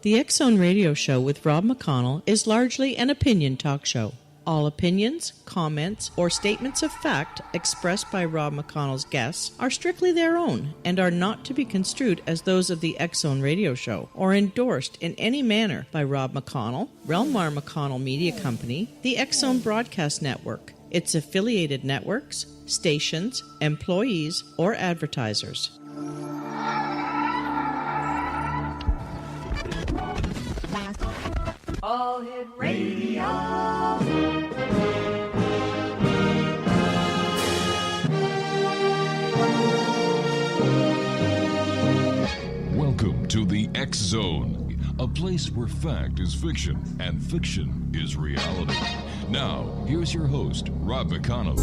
The X Zone Radio Show with Rob McConnell is largely an opinion talk show. All opinions, comments, or statements of fact expressed by Rob McConnell's guests are strictly their own and are not to be construed as those of the X Zone Radio Show or endorsed in any manner by Rob McConnell, rel-mar McConnell Media Company, the X Zone Broadcast Network, its affiliated networks, stations, employees, or advertisers. All Hit Radio. Welcome to the X Zone, a place where fact is fiction and fiction is reality. Now, here's your host, Rob McConnell.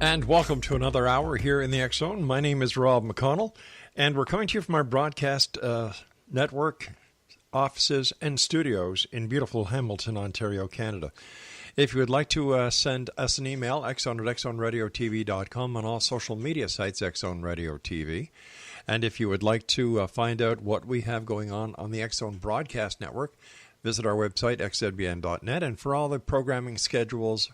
And welcome to another hour here in the X Zone. My name is Rob McConnell, and we're coming to you from our broadcast network, offices, and studios in beautiful Hamilton, Ontario, Canada. If you would like to send us an email, xzone@xzoneradiotv.com, on all social media sites, X Zone Radio TV. And if you would like to find out what we have going on the X Zone Broadcast Network, visit our website, xzbn.net, and for all the programming schedules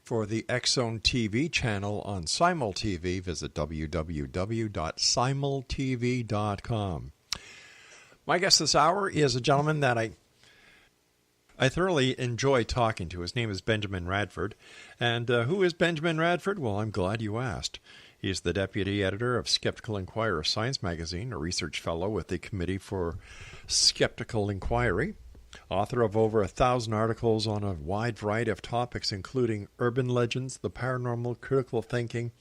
for the X Zone TV channel on Simul TV, visit www.simultv.com. My guest this hour is a gentleman that I thoroughly enjoy talking to. His name is Benjamin Radford. And who is Benjamin Radford? Well, I'm glad you asked. He's the deputy editor of Skeptical Inquirer Science Magazine, a research fellow with the Committee for Skeptical Inquiry, author of over 1,000 articles on a wide variety of topics, including urban legends, the paranormal, critical thinking,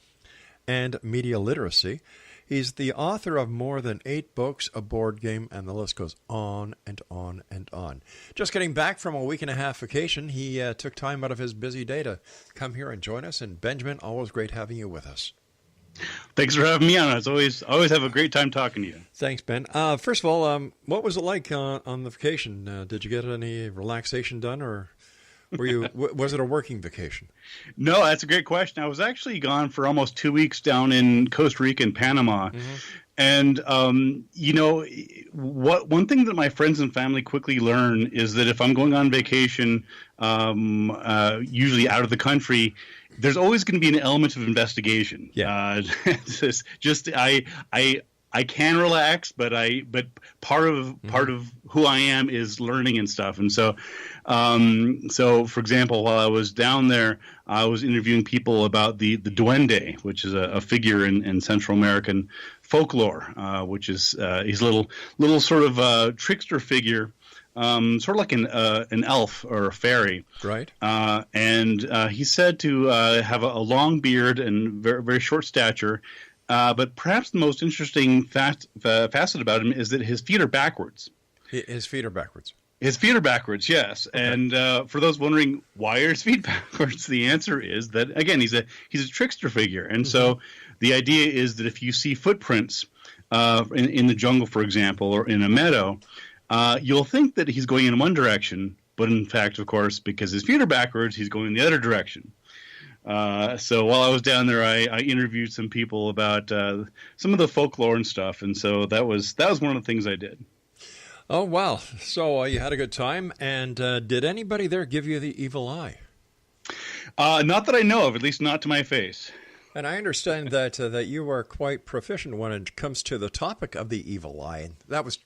and media literacy. He's the author of more than 8 books, a board game, and the list goes on and on and on. Just getting back from a week and a half vacation, he took time out of his busy day to come here and join us. And Benjamin, always great having you with us. Thanks for having me on. It's always have a great time talking to you. Thanks, Ben. First of all, what was it like on the vacation? Did you get any relaxation done, or were you was it a working vacation? No, that's a great question. I was actually gone for almost 2 weeks down in Costa Rica and Panama. Mm-hmm. And, one thing that my friends and family quickly learn is that if I'm going on vacation, usually out of the country, there's always going to be an element of investigation. Yeah. I can relax, but part of who I am is learning and stuff. And so for example, while I was down there, I was interviewing people about the duende, which is a figure in Central American folklore, which is he's a little sort of trickster figure. Sort of like an elf or a fairy, right? And he's said to have a long beard and very, very short stature. But perhaps the most interesting facet about him is that his feet are backwards. His feet are backwards. His feet are backwards, yes. Okay. And for those wondering why are his feet backwards, the answer is that again he's a trickster figure, and so the idea is that if you see footprints in the jungle, for example, or in a meadow. You'll think that he's going in one direction, but in fact, of course, because his feet are backwards, he's going in the other direction. So while I was down there, I interviewed some people about some of the folklore and stuff, and so that was one of the things I did. Oh, wow. So you had a good time, and did anybody there give you the evil eye? Not that I know of, at least not to my face. And I understand that you are quite proficient when it comes to the topic of the evil eye. That was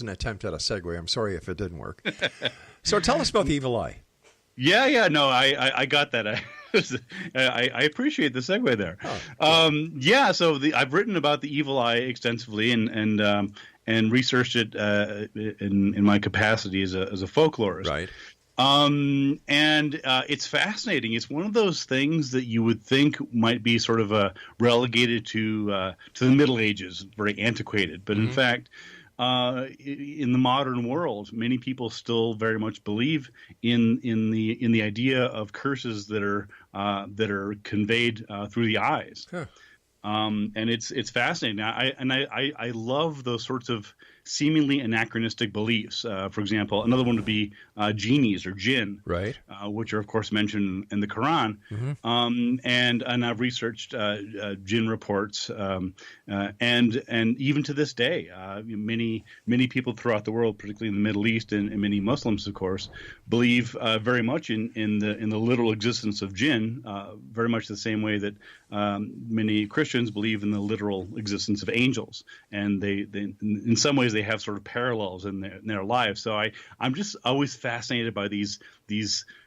an attempt at a segue. I'm sorry if it didn't work. So tell us about the evil eye. Yeah. No, I got that. I appreciate the segue there. Oh, so I've written about the evil eye extensively and researched it in my capacity as a folklorist. Right. And it's fascinating. It's one of those things that you would think might be sort of relegated to the Middle Ages, very antiquated. But in fact, in the modern world, many people still very much believe in the idea of curses that are conveyed through the eyes. Huh. And it's fascinating. I love those sorts of seemingly anachronistic beliefs. For example, another one would be genies or jinn, Right. Which are of course mentioned in the Quran. Mm-hmm. And I've researched jinn reports, and even to this day, many people throughout the world, particularly in the Middle East and many Muslims, of course, believe very much in the literal existence of jinn, very much the same way that many Christians believe in the literal existence of angels, and they in some ways they have sort of parallels in their lives. So I'm just always fascinated by these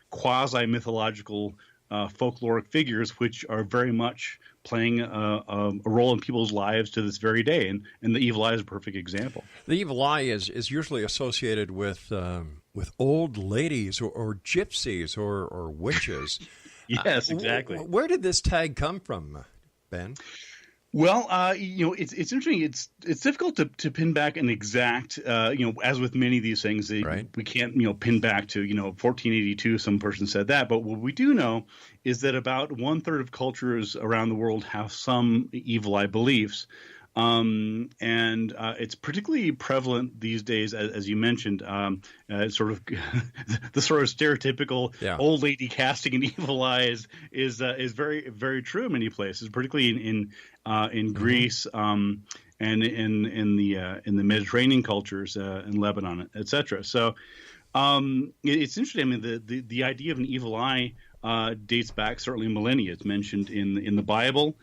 quasi mythological folkloric figures, which are very much playing a role in people's lives to this very day, and the evil eye is a perfect example. The evil eye is usually associated with old ladies or gypsies or witches. Yes, exactly. Where did this tag come from, Ben? Well, it's interesting. It's difficult to pin back an exact, as with many of these things, Right. We can't, pin back to, 1482. Some person said that, but what we do know is that about 1/3 of cultures around the world have some evil eye beliefs. And it's particularly prevalent these days, as you mentioned, sort of the sort of stereotypical old lady casting an evil eye is very, very true in many places, particularly in Greece, and in the Mediterranean cultures, in Lebanon, etc. So it's interesting. I mean, the idea of an evil eye dates back certainly millennia. It's mentioned in the Bible.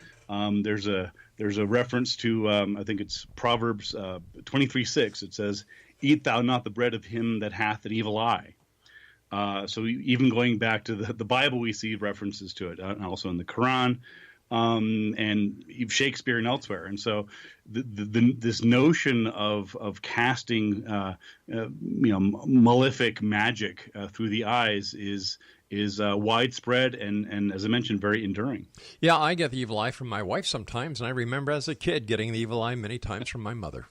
There's a reference to, I think it's Proverbs 23:6. It says, "Eat thou not the bread of him that hath an evil eye." So even going back to the Bible, we see references to it, and also in the Quran, and Shakespeare and elsewhere. And so this notion of casting, malefic magic through the eyes is widespread and, as I mentioned, very enduring. Yeah, I get the evil eye from my wife sometimes, and I remember as a kid getting the evil eye many times from my mother.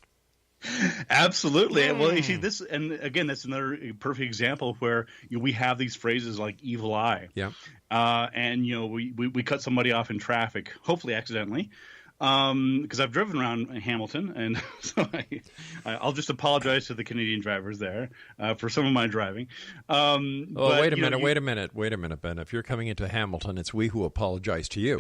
Absolutely. Well, you see this, and again, that's another perfect example where we have these phrases like "evil eye." Yeah. And we cut somebody off in traffic, hopefully accidentally. Because I've driven around Hamilton, and so I'll just apologize to the Canadian drivers there for some of my driving. Wait a minute, Ben. If you're coming into Hamilton, it's we who apologize to you.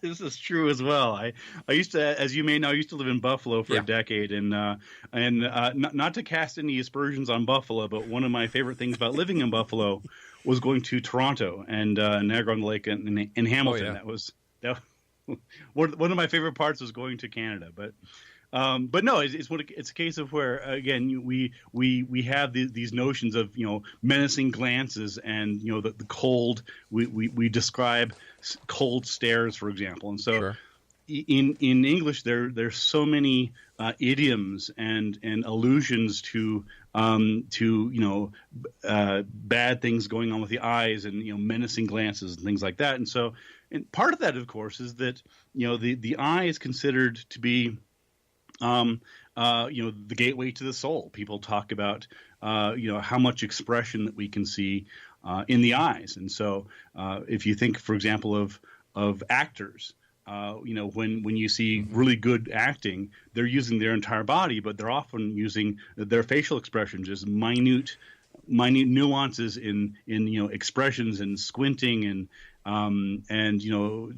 This is true as well. I used to, as you may know, I used to live in Buffalo for a decade, and not to cast any aspersions on Buffalo, but one of my favorite things about living in Buffalo was going to Toronto and Niagara-on-the-Lake and Hamilton. Oh, yeah. That one of my favorite parts was going to Canada, but no, it's a case of where again we have these notions of menacing glances and the cold. We describe cold stares, for example, and so Sure. in English there's so many idioms and allusions to bad things going on with the eyes and menacing glances and things like that, and so. And part of that, of course, is that the eye is considered to be the gateway to the soul. People talk about how much expression that we can see in the eyes, and so if you think, for example, of actors, when you see really good acting, they're using their entire body, but they're often using their facial expression, just minute nuances in expressions and squinting and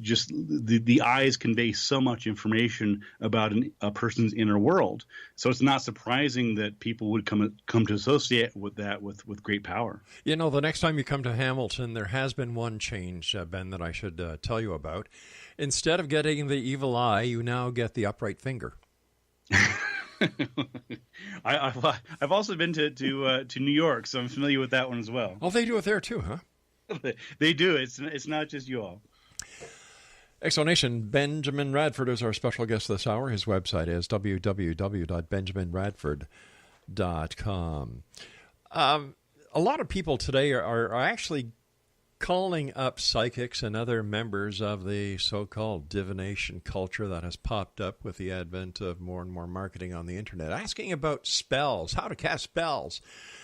just the eyes convey so much information about a person's inner world. So it's not surprising that people would come to associate with that with great power. The next time you come to Hamilton, there has been one change, Ben, that I should tell you about. Instead of getting the evil eye, you now get the upright finger. I've also been to New York, so I'm familiar with that one as well. Oh, they do it there too, huh? They do. It's not just you all. Explanation. Benjamin Radford is our special guest this hour. His website is www.benjaminradford.com. A lot of people today are actually calling up psychics and other members of the so-called divination culture that has popped up with the advent of more and more marketing on the internet, asking about spells, how to cast spells.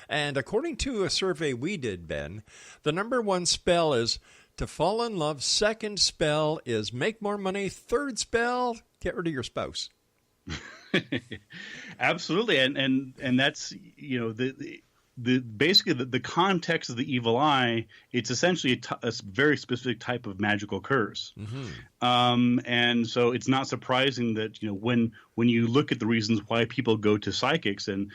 And according to a survey we did, Ben, the number one spell is to fall in love. Second spell is make more money. Third spell, get rid of your spouse. Absolutely, and that's, you know, the basically the context of the evil eye. It's essentially a very specific type of magical curse, and so it's not surprising that, you know, when you look at the reasons why people go to psychics, and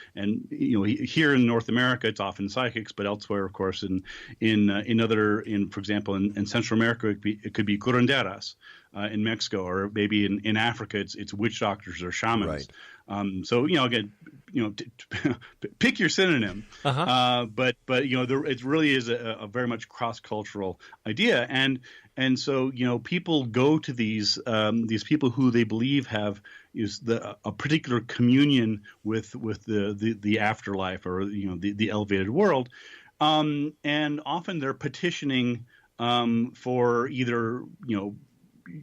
you know, here in North America it's often psychics, but elsewhere, of course, for example in Central America it could be curanderas. In Mexico, or maybe in Africa, it's witch doctors or shamans. Right. So, you know, again, you know, pick your synonym. But you know, it really is a very much cross-cultural idea, and so, you know, people go to these people who they believe have a particular communion with the afterlife, or, you know, the elevated world, and often they're petitioning for either, you know.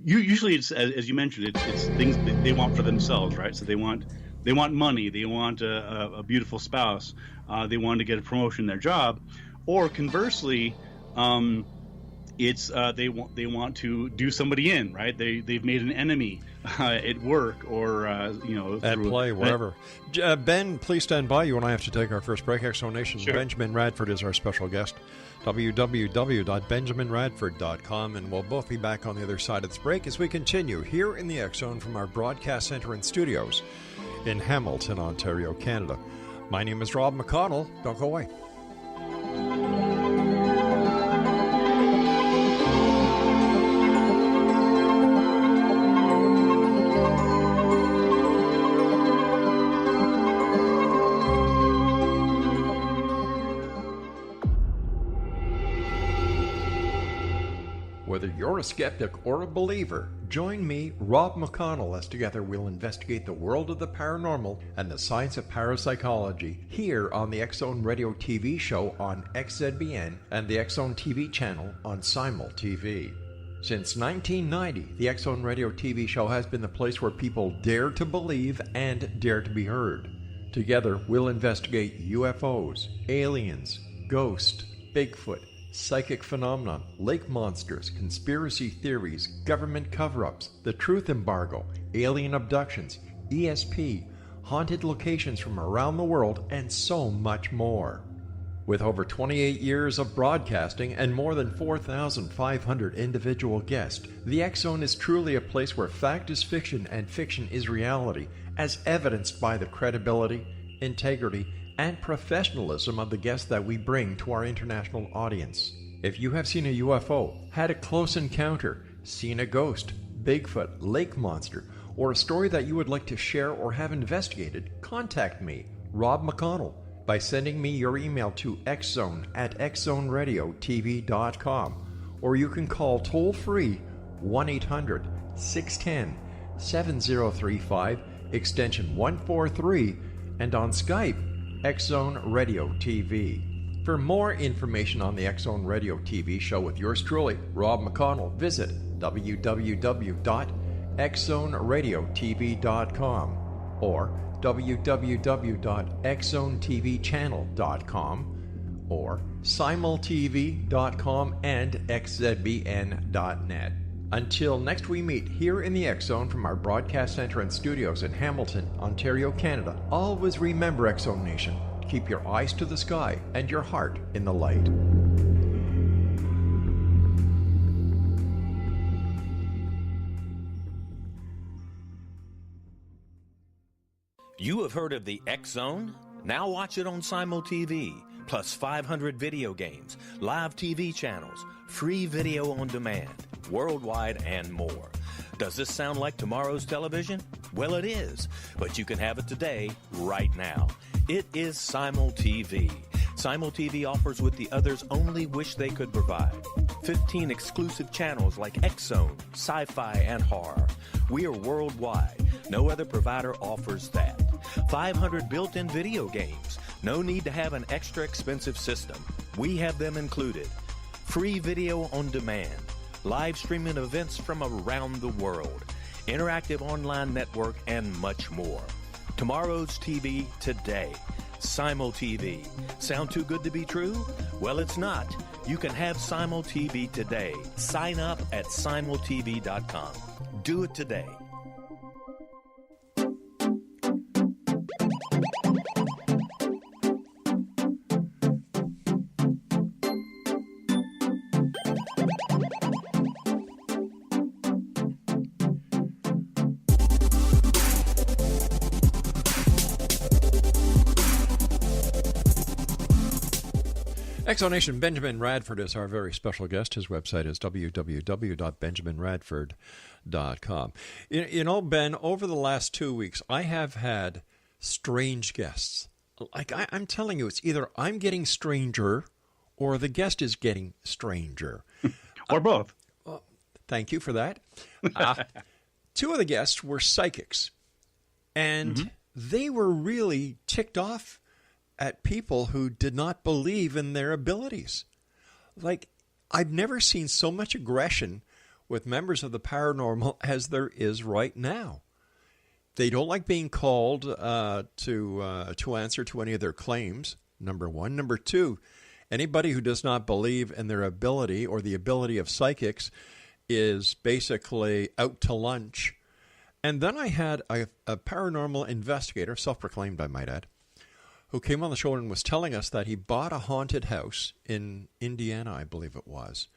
Usually, it's, as you mentioned, it's things that they want for themselves, right? So they want money, they want a beautiful spouse, they want to get a promotion in their job, or conversely, it's they want to do somebody in, right? They've made an enemy at work, or you know, at play, wherever. Ben, please stand by. You and I have to take our first break. Exonation. Sure. Benjamin Radford is our special guest. www.benjaminradford.com, and we'll both be back on the other side of this break as we continue here in the X Zone from our broadcast center and studios in Hamilton, Ontario, Canada. My name is Rob McConnell. Don't go away. Whether you're a skeptic or a believer, join me, Rob McConnell, as together we'll investigate the world of the paranormal and the science of parapsychology here on the X Zone Radio TV show on XZBN and the X Zone TV channel on Simul TV. Since 1990, the X Zone Radio TV show has been the place where people dare to believe and dare to be heard. Together, we'll investigate UFOs, aliens, ghosts, Bigfoot, psychic phenomenon, lake monsters, conspiracy theories, government cover-ups, the truth embargo, alien abductions, ESP, haunted locations from around the world, and so much more. With over 28 years of broadcasting and more than 4,500 individual guests, the X Zone is truly a place where fact is fiction and fiction is reality, as evidenced by the credibility, integrity, and professionalism of the guests that we bring to our international audience. If you have seen a UFO, had a close encounter, seen a ghost, Bigfoot, lake monster, or a story that you would like to share or have investigated, contact me, Rob McConnell, by sending me your email to xzone@xzoneradiotv.com, or you can call toll-free 1-800-610-7035, extension 143, and on Skype, X Zone Radio TV. For more information on the X Zone Radio TV show with yours truly, Rob McConnell, visit www.xzoneradiotv.com or www.xzonetvchannel.com or simultv.com and xzbn.net. Until next we meet here in the X Zone from our broadcast center and studios in Hamilton, Ontario, Canada, always remember, X Zone Nation, keep your eyes to the sky and your heart in the light. You have heard of the X Zone? Now watch it on Simul TV, plus 500 video games, live TV channels, free video on demand, worldwide, and more. Does this sound like tomorrow's television? Well, it is, but you can have it today, right now. It is Simul TV. Simul TV offers what the others only wish they could provide. 15 exclusive channels like X Zone, sci-fi, and horror. We are worldwide. No other provider offers that. 500 built-in video games. No need to have an extra expensive system. We have them included. free video on demand, live streaming events from around the world, interactive online network, and much more. Tomorrow's TV today. Simul TV. Sound too good to be true? Well, it's not. You can have Simul TV today. Sign up at simultv.com. Do it today. Exonation, Benjamin Radford is our very special guest. His website is www.benjaminradford.com. You know, Ben, over the last 2 weeks, I have had strange guests. Like, I'm telling you, it's either I'm getting stranger or the guest is getting stranger. Or both. Thank you for that. Two of the guests were psychics, and they were really ticked off at people who did not believe in their abilities. Like, I've never seen so much aggression with members of the paranormal as there is right now. They don't like being called to answer to any of their claims, number one. Number two, anybody who does not believe in their ability or the ability of psychics is basically out to lunch. And then I had a paranormal investigator, self-proclaimed I might add, who came on the show and was telling us that he bought a haunted house in Indiana, I believe it was.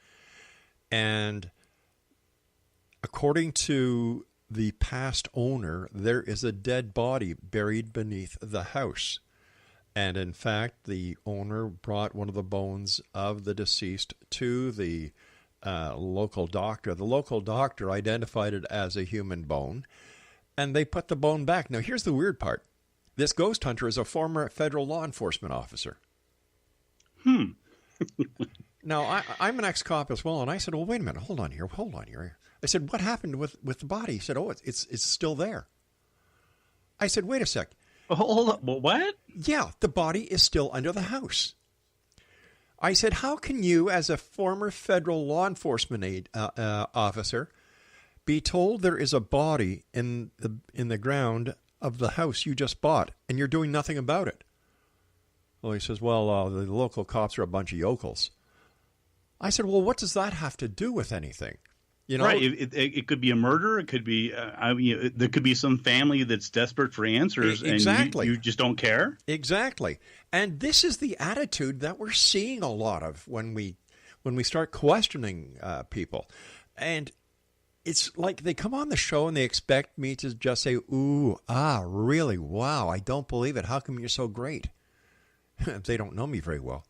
And according to the past owner, there is a dead body buried beneath the house. And in fact, the owner brought one of the bones of the deceased to the local doctor. The local doctor identified it as a human bone, and they put the bone back. Now, here's the weird part. This ghost hunter is a former federal law enforcement officer. Now, I'm an ex-cop as well, and I said, well, wait a minute, hold on here. I said, what happened with the body? He said, oh, it's still there. I said, wait a sec. Hold on, what? Yeah, the body is still under the house. I said, how can you, as a former federal law enforcement officer, be told there is a body in the ground of the house you just bought, and you're doing nothing about it? Well, he says, well, the local cops are a bunch of yokels. I said, well, what does that have to do with anything? You know, right. It could be a murder. It could be, there could be some family that's desperate for answers, exactly. And you just don't care. Exactly. And this is the attitude that we're seeing a lot of when we start questioning people. And it's like they come on the show and they expect me to just say, ooh, really? Wow, I don't believe it. How come you're so great? They don't know me very well.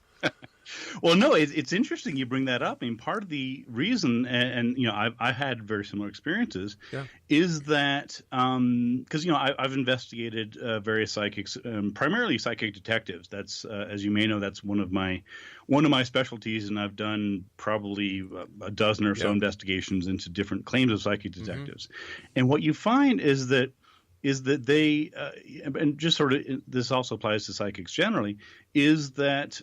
Well, no, it's interesting you bring that up. I mean, part of the reason, and you know, I've had very similar experiences, is that because you know I've investigated various psychics, primarily psychic detectives. That's as you may know, that's one of my specialties, and I've done probably a dozen or so investigations into different claims of psychic detectives. And what you find is that they and just sort of this also applies to psychics generally, is that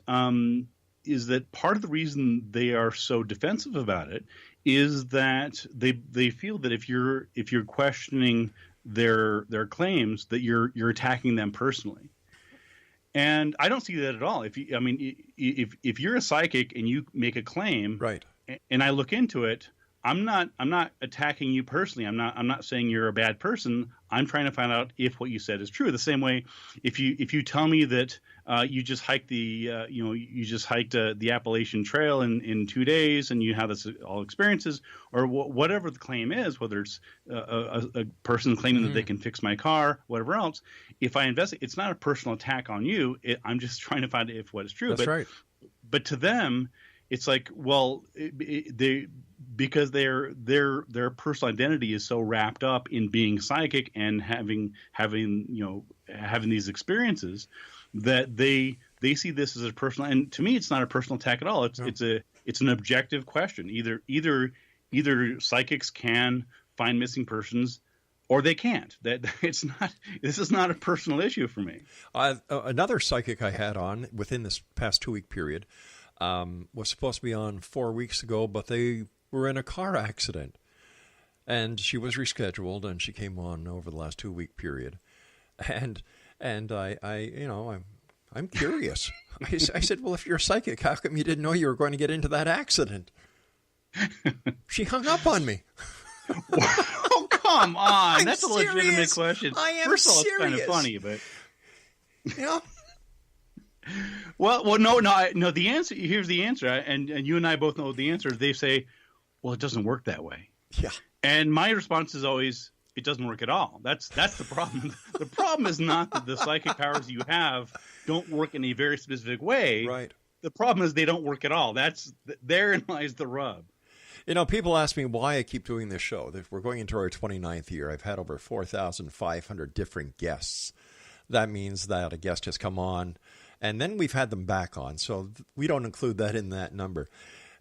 part of the reason they are so defensive about it is that they feel that if you're questioning their claims, that you're attacking them personally. And I don't see that at all. If you're a psychic and you make a claim, right, and I look into it, I'm not attacking you personally. I'm not saying you're a bad person. I'm trying to find out if what you said is true. The same way, if you tell me that you just hiked the Appalachian Trail in 2 days and you have this all experiences, or whatever the claim is, whether it's a person claiming that they can fix my car, whatever else, if I investigate, it's not a personal attack on you. I'm just trying to find if what is true. That's right. But to them, it's like, well, because their personal identity is so wrapped up in being psychic and having these experiences, that they see this as a personal. And to me, it's not a personal attack at all. It's an objective question. Either psychics can find missing persons, or they can't. This is not a personal issue for me. Another psychic I had on within this past 2 week period. was supposed to be on 4 weeks ago, but they were in a car accident. And she was rescheduled, and she came on over the last 2-week period. And I'm curious. I said, well, if you're psychic, how come you didn't know you were going to get into that accident? She hung up on me. Oh, come on. That's serious. A legitimate question. I am First of all, serious. it's kind of funny, but... Yeah. Well, no. The answer, here's the answer. And you and I both know the answer. They say, well, it doesn't work that way. Yeah. And my response is always, it doesn't work at all. That's the problem. The problem is not that the psychic powers you have don't work in a very specific way. Right. The problem is they don't work at all. Therein lies the rub. People ask me why I keep doing this show. We're going into our 29th year. I've had over 4,500 different guests. That means that a guest has come on, and then we've had them back on. So we don't include that in that number.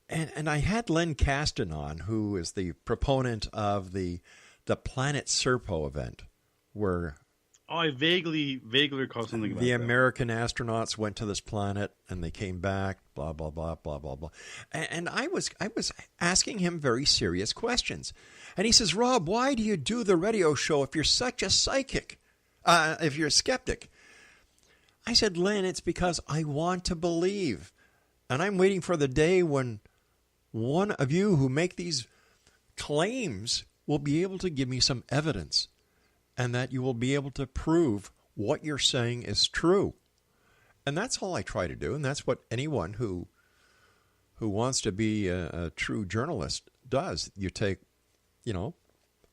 And I had Len Kasten on, who is the proponent of the Planet Serpo event, where I vaguely recall something about the that. American astronauts went to this planet and they came back, blah, blah, blah, blah, blah, blah. And I was asking him very serious questions. And he says, Rob, why do you do the radio show if you're such a psychic, if you're a skeptic? I said, Len, it's because I want to believe. And I'm waiting for the day when one of you who make these claims will be able to give me some evidence, and that you will be able to prove what you're saying is true. And that's all I try to do, and that's what anyone who wants to be a true journalist does. You take,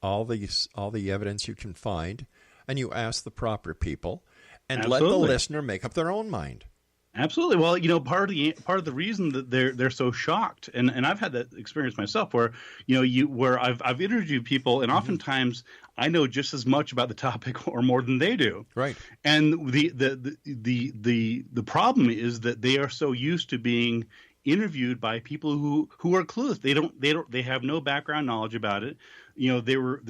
all the evidence you can find, and you ask the proper people, and Absolutely. let the listener make up their own mind. Absolutely. Well, part of the reason that they're so shocked, and I've had that experience myself, where where I've interviewed people, and oftentimes I know just as much about the topic or more than they do. Right. And the problem is that they are so used to being interviewed by people who are clueless. They have no background knowledge about it. They were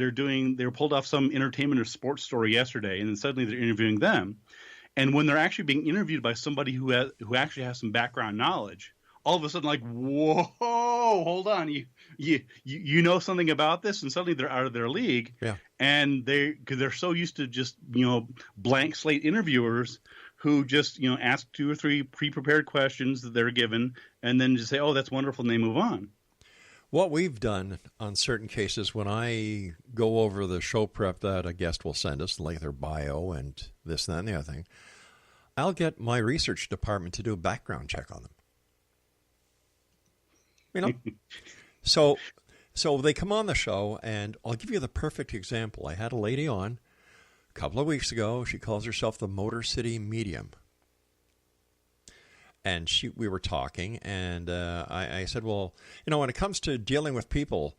pulled off some entertainment or sports story yesterday, and then suddenly they're interviewing them. And when they're actually being interviewed by somebody who actually has some background knowledge, all of a sudden, like, whoa, hold on, you know something about this, and suddenly they're out of their league. Yeah. And because they're so used to just blank slate interviewers who just ask 2 or 3 pre-prepared questions that they're given, and then just say, oh, that's wonderful, and they move on. What we've done on certain cases, when I go over the show prep that a guest will send us, like their bio and this, that, and the other thing, I'll get my research department to do a background check on them. So they come on the show, and I'll give you the perfect example. I had a lady on a couple of weeks ago. She calls herself the Motor City Medium. And we were talking, and I said, well, when it comes to dealing with people,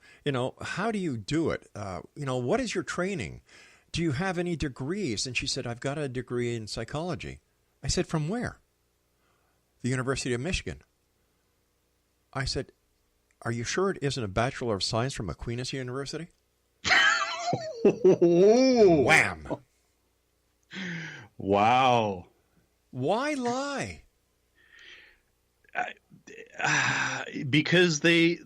how do you do it? What is your training? Do you have any degrees? And she said, I've got a degree in psychology. I said, from where? The University of Michigan. I said, are you sure it isn't a Bachelor of Science from Aquinas University? Wham! Wow. Why lie? Because they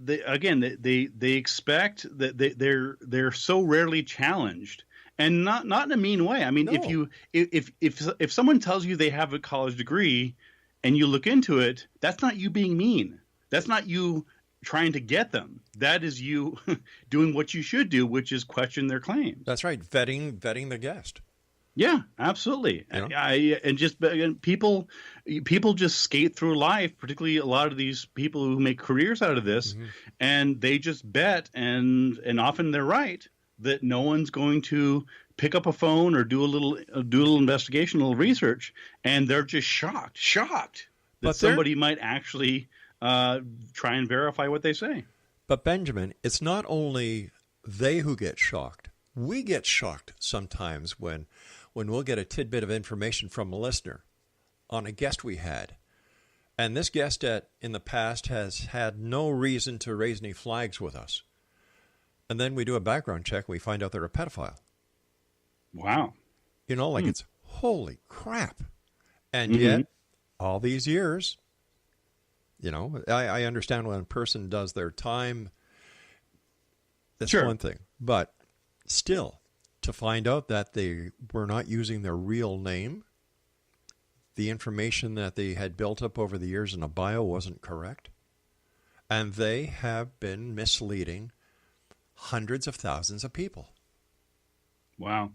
expect that they're so rarely challenged, and not in a mean way. I mean, No. if someone tells you they have a college degree and you look into it, that's not you being mean. That's not you trying to get them. That is you doing what you should do, which is question their claims. That's right, vetting the guest. Yeah, absolutely. People just skate through life, particularly a lot of these people who make careers out of this, and they just bet, and often they're right, that no one's going to pick up a phone or do a little investigation, a little research, and they're just shocked that somebody might actually try and verify what they say. But Benjamin, it's not only they who get shocked. We get shocked sometimes when we'll get a tidbit of information from a listener on a guest we had. And this guest in the past has had no reason to raise any flags with us. And then we do a background check and we find out they're a pedophile. Wow. It's holy crap. And yet, all these years, You know, I understand when a person does their time, that's Sure. one thing. But still, to find out that they were not using their real name, the information that they had built up over the years in a bio wasn't correct, and they have been misleading hundreds of thousands of people. Wow.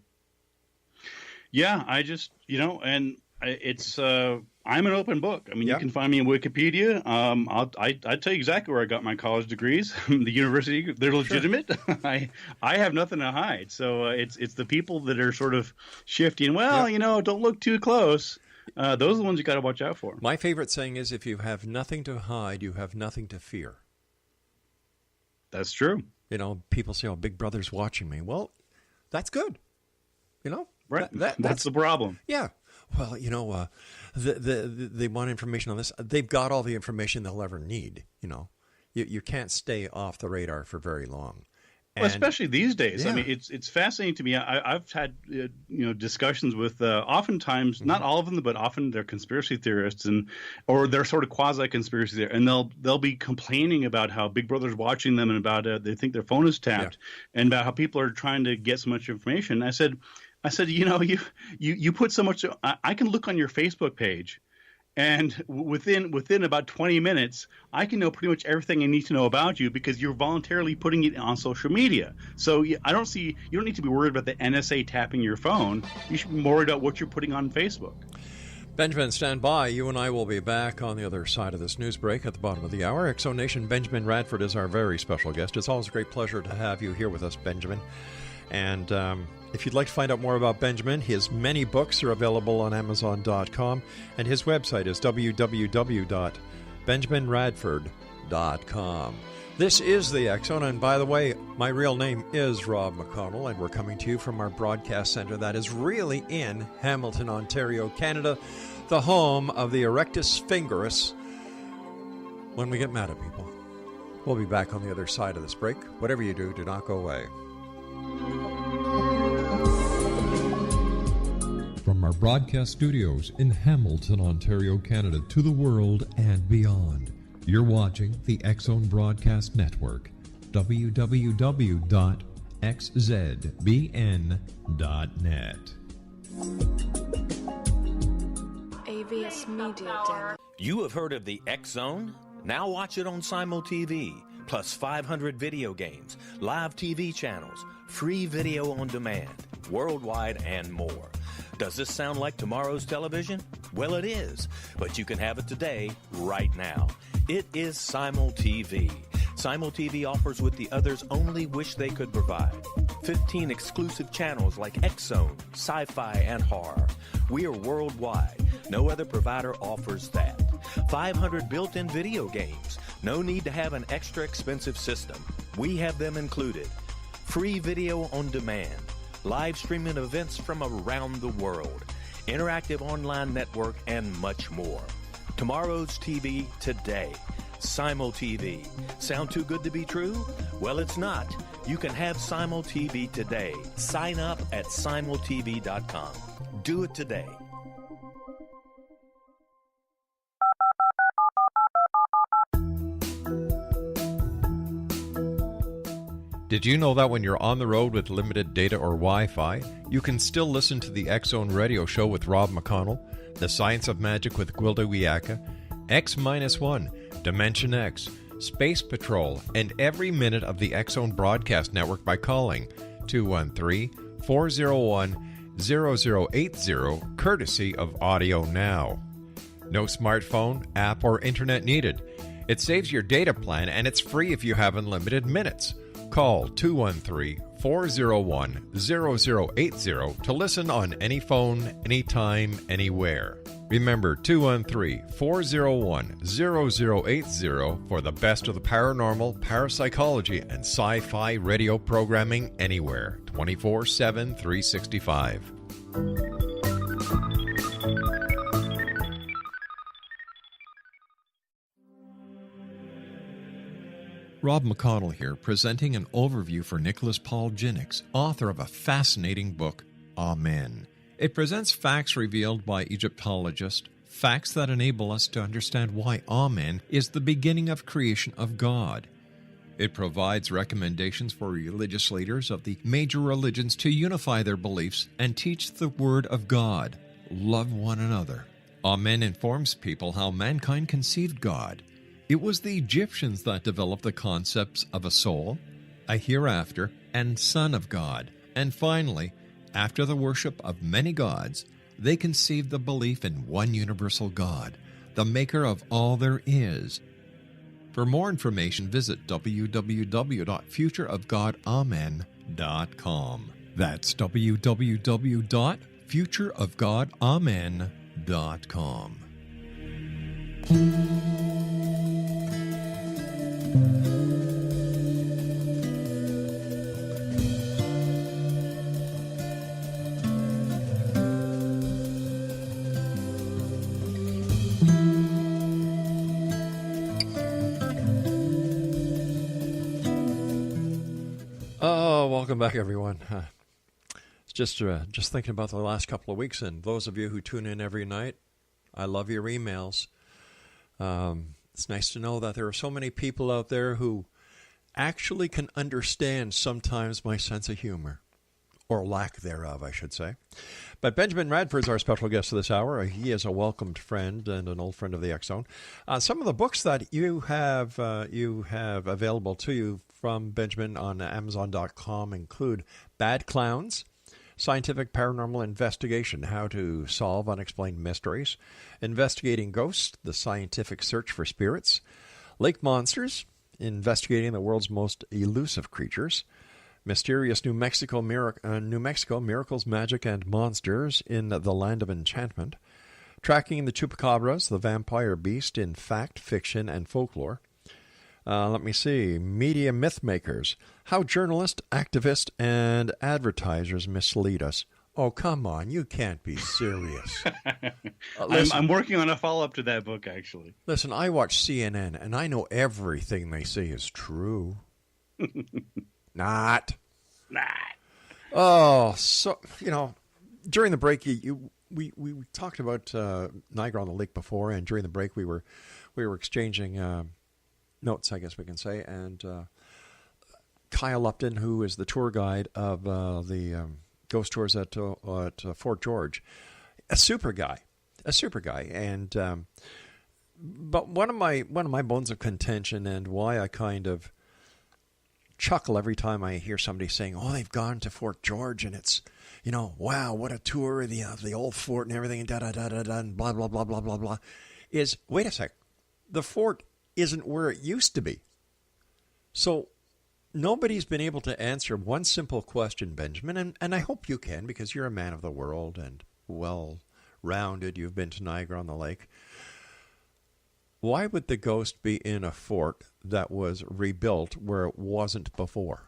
Yeah, I just, and it's, I'm an open book. I mean, Yeah. you can find me on Wikipedia. I'll tell you exactly where I got my college degrees. The university, they're legitimate. I have nothing to hide. So it's the people that are sort of shifting. Well, don't look too close. Those are the ones you got to watch out for. My favorite saying is, if you have nothing to hide, you have nothing to fear. That's true. People say, oh, Big Brother's watching me. Well, that's good. Right. That's the problem. Yeah. Well, they want information on this. They've got all the information they'll ever need. You can't stay off the radar for very long. Well, especially these days. Yeah. I mean, it's fascinating to me. I've had discussions with oftentimes, not all of them, but often they're conspiracy theorists or they're sort of quasi conspiracy theorists, and they'll be complaining about how Big Brother's watching them and about they think their phone is tapped, and about how people are trying to get so much information. I said, you put so much. I can look on your Facebook page, and within about 20 minutes, I can know pretty much everything I need to know about you because you're voluntarily putting it on social media. So I don't see you don't need to be worried about the NSA tapping your phone. You should be more worried about what you're putting on Facebook. Benjamin, stand by. You and I will be back on the other side of this news break at the bottom of the hour. X-Zone Nation, Benjamin Radford is our very special guest. It's always a great pleasure to have you here with us, Benjamin. And if you'd like to find out more about Benjamin, his many books are available on Amazon.com, and his website is www.benjaminradford.com. This is the X-Zone, and by the way, my real name is Rob McConnell, and we're coming to you from our broadcast center that is really in Hamilton, Ontario, Canada, the home of the Erectus Fingerus when we get mad at people. We'll be back on the other side of this break. Whatever you do not go away. From our broadcast studios in Hamilton, Ontario, Canada, to the world and beyond, you're watching the X-Zone Broadcast Network, www.xzbn.net. AVS Media Den. You have heard of the X-Zone? Now watch it on Simul TV, plus 500 video games, live TV channels, free video on demand, worldwide, and more. Does this sound like tomorrow's television? Well, it is, but you can have it today, right now. It is Simul TV. Simul TV offers what the others only wish they could provide. 15 exclusive channels like X-Zone, Sci-Fi, and Horror. We are worldwide. No other provider offers that. 500 built-in video games. No need to have an extra expensive system. We have them included. Free video on demand. Live streaming events from around the world. Interactive online network, and much more. Tomorrow's TV today. Simul TV. Sound too good to be true? Well, it's not. You can have Simul TV today. Sign up at simultv.com. Do it today. Did you know that when you're on the road with limited data or Wi-Fi, you can still listen to the X-Zone Radio Show with Rob McConnell, The Science of Magic with Gwilda Wiyaka, X-1, Dimension X, Space Patrol, and every minute of the X-Zone Broadcast Network by calling 213-401-0080, courtesy of Audio Now. No smartphone, app, or internet needed. It saves your data plan, and it's free if you have unlimited minutes. Call 213-401-0080 to listen on any phone, anytime, anywhere. Remember, 213-401-0080 for the best of the paranormal, parapsychology, and sci-fi radio programming anywhere, 24/7, 365. Rob McConnell here, presenting an overview for Nicholas Paul Jennings, author of a fascinating book, Amen. It presents facts revealed by Egyptologist, facts that enable us to understand why Amen is the beginning of creation of God. It provides recommendations for religious leaders of the major religions to unify their beliefs and teach the Word of God. Love one another. Amen informs people how mankind conceived God. It was the Egyptians that developed the concepts of a soul, a hereafter, and Son of God. And finally, after the worship of many gods, they conceived the belief in one universal God, the maker of all there is. For more information, visit www.futureofgodamen.com. That's www.futureofgodamen.com. Welcome back, everyone. Just thinking about the last couple of weeks, and those of you who tune in every night, I love your emails. It's nice to know that there are so many people out there who actually can understand sometimes my sense of humor, or lack thereof, I should say. But Benjamin Radford is our special guest this hour. He is a welcomed friend and an old friend of the X Zone. Some of the books that you have available to you from Benjamin on Amazon.com include Bad Clowns, Scientific Paranormal Investigation, How to Solve Unexplained Mysteries, Investigating Ghosts, The Scientific Search for Spirits, Lake Monsters, Investigating the World's Most Elusive Creatures, Mysterious New Mexico, Miracles, Magic, and Monsters in the Land of Enchantment, Tracking the Chupacabras, the Vampire Beast in Fact, Fiction, and Folklore. Media Mythmakers, How Journalists, Activists, and Advertisers Mislead Us. Oh, come on, you can't be serious. I'm working on a follow-up to that book, actually. Listen, I watch CNN, and I know everything they say is true. Not. Oh, so, during the break, we talked about Niagara on the Lake before, and during the break we were exchanging notes, I guess we can say, and Kyle Upton, who is the tour guide of the ghost tours at Fort George, a super guy, and but one of my bones of contention, and why I kind of chuckle every time I hear somebody saying, "Oh, they've gone to Fort George, and it's, wow, what a tour of the old fort and everything, and da da da da da, and blah blah blah blah blah blah," is, wait a sec, the fort isn't where it used to be. So nobody's been able to answer one simple question, Benjamin, and I hope you can, because you're a man of the world and well-rounded. You've been to Niagara on the Lake. Why would the ghost be in a fort that was rebuilt where it wasn't before?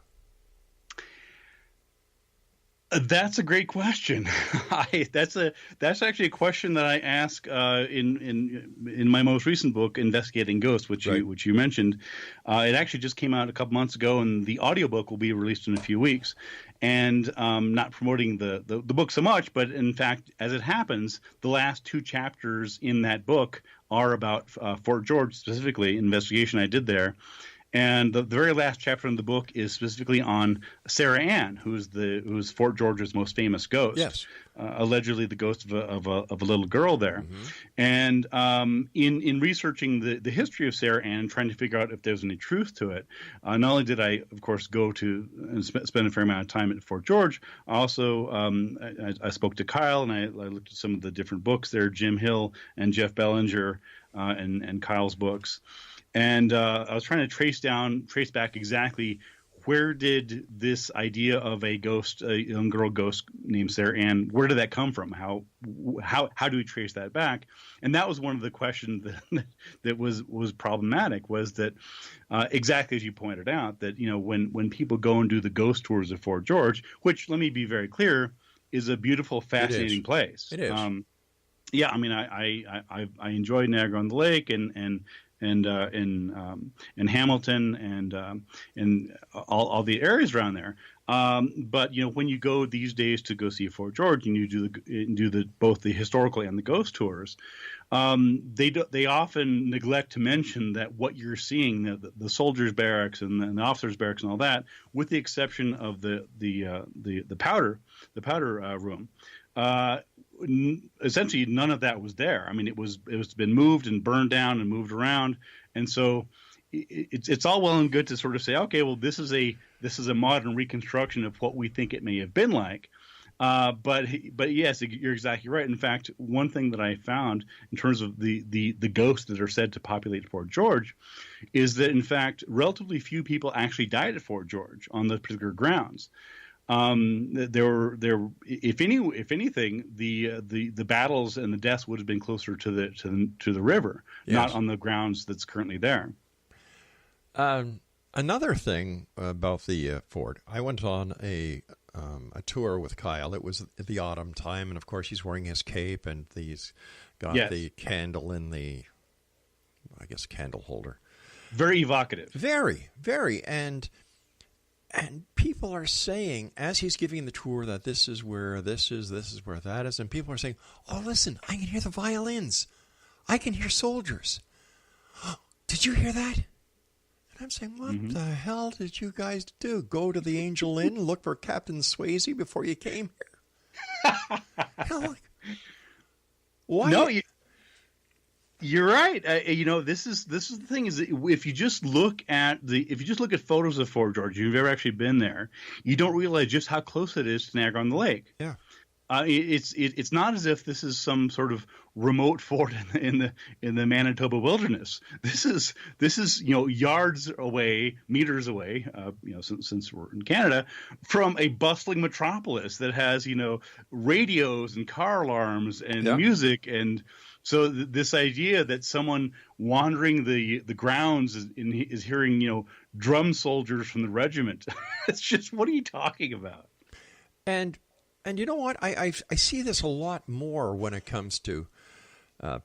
That's a great question. That's actually a question that I ask in my most recent book, Investigating Ghosts, which you mentioned. It actually just came out a couple months ago, and the audiobook will be released in a few weeks. And not promoting the book so much, but in fact, as it happens, the last two chapters in that book are about Fort George, specifically, investigation I did there. And the very last chapter in the book is specifically on Sarah Ann, who's Fort George's most famous ghost. Yes, allegedly the ghost of a little girl there. Mm-hmm. And in researching the history of Sarah Ann, trying to figure out if there's any truth to it, not only did I, of course, go to and spend a fair amount of time at Fort George, I also I spoke to Kyle, and I looked at some of the different books there, Jim Hill and Jeff Bellinger, and Kyle's books. And I was trying to trace back exactly where did this idea of a ghost, a young girl ghost named Sarah Ann, where did that come from? How do we trace that back? And that was one of the questions that was problematic, was that exactly as you pointed out, that when people go and do the ghost tours of Fort George, which, let me be very clear, is a beautiful, fascinating place. It is. Yeah, I mean, I enjoyed Niagara on the Lake and Hamilton and all the areas around there. But when you go these days to go see Fort George, and you do both the historical and the ghost tours, they often neglect to mention that what you're seeing, the soldiers' barracks and the officers' barracks and all that, with the exception of the powder room, essentially none of that was there. I mean, it was been moved and burned down and moved around, and so it's all well and good to sort of say, okay, well, this is a modern reconstruction of what we think it may have been like. But yes, you're exactly right. In fact, one thing that I found in terms of the ghosts that are said to populate Fort George is that, in fact, relatively few people actually died at Fort George on those particular grounds. If anything, the battles and the deaths would have been closer to the river, yes, not on the grounds that's currently there. Another thing about the fort, I went on a tour with Kyle. It was the autumn time, and of course he's wearing his cape, and he's got yes, the candle in the, I guess, candle holder. Very evocative. Very, very. And people are saying, as he's giving the tour, that this is where this is where that is, and people are saying, oh, listen, I can hear the violins. I can hear soldiers. Did you hear that? I'm saying, what the hell did you guys do? Go to the Angel Inn, look for Captain Swayze before you came here? Why? No, you're right. This is the thing is that if you just look at photos of Fort George, you've ever actually been there, you don't realize just how close it is to Niagara-on-the-Lake. Yeah. It's not as if this is some sort of remote fort in the Manitoba wilderness. This is yards away, meters away, since we're in Canada, from a bustling metropolis that has radios and car alarms and music, and so this idea that someone wandering the grounds is hearing drum soldiers from the regiment, it's just, what are you talking about? And you know what? I see this a lot more when it comes to